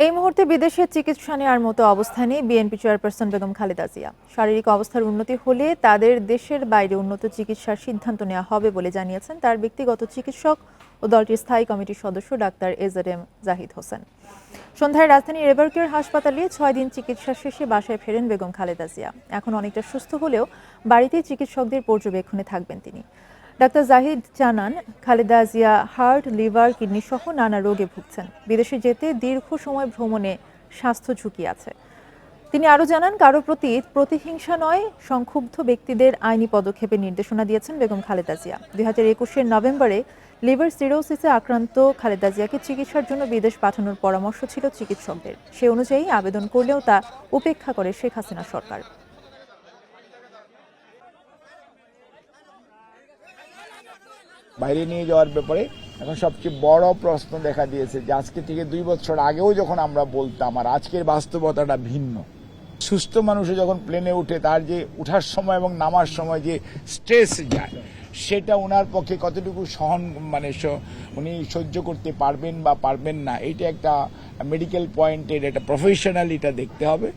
এই মুহূর্তে বিদেশে চিকিৎসা নেওয়ার মতো অবস্থা নেই বিএনপি চেয়ারপারসন বেগম খালেদা জিয়া। শারীরিক অবস্থার উন্নতি হলে তাদের দেশের বাইরে উন্নত চিকিৎসার সিদ্ধান্ত নেওয়া হবে বলে জানিয়েছেন তার ব্যক্তিগত চিকিৎসক ও দলটির স্থায়ী কমিটির সদস্য ডাক্তার এজএম জাহিদ হোসেন। সন্ধ্যায় রাজধানীর এভারকেয়ার হাসপাতালে 6 দিন চিকিৎসা শেষে বাসায় ফেরেন বেগম খালেদা জিয়া। এখন অনেকটা সুস্থ হলেও বাড়িতেই চিকিৎসকদের পর্যবেক্ষণে থাকবেন তিনি। ডাক্তার জাহিদ জানান, Khaleda Zia heart, liver, kidney সহ নানা রোগে ভুগছেন। বিদেশে যেতে দীর্ঘ সময় ভ্রমণে স্বাস্থ্য ঝুঁকি আছে। তিনি আরও জানান, কারো প্রতি প্রতিহিংসা নয়, সংক্ষুব্ধ ব্যক্তিদের আইনি পদক্ষেপের নির্দেশনা দিয়েছেন বেগম খালেদা জিয়া। 2021 নভেম্বরে লিভার সিরোসিসে আক্রান্ত খালেদা জিয়াকে চিকিৎসার জন্য বিদেশ পাঠানোর পরামর্শ ছিল চিকিৎসকদের। সে অনুযায়ী আবেদন করলেও তা উপেক্ষা করে শেখ হাসিনা সরকার। বাইরে নিয়ে যাওয়ার ব্যাপারে এখন সবচেয়ে বড় প্রশ্ন দেখা দিয়েছে যে আজকে থেকে 2 বছর আগেও যখন আমরা বলতাম আর আজকের বাস্তবতাটা ভিন্ন। সুস্থ মানুষে যখন প্লেনে উঠে তার যে উঠার সময় এবং নামার সময় যে স্ট্রেস যায় সেটা ওনার পক্ষে কতটুকু উনি সহ্য করতে পারবেন বা পারবেন না, এইটা একটা মেডিকেল পয়েন্টের একটা প্রফেশনাল এটা দেখতে হবে।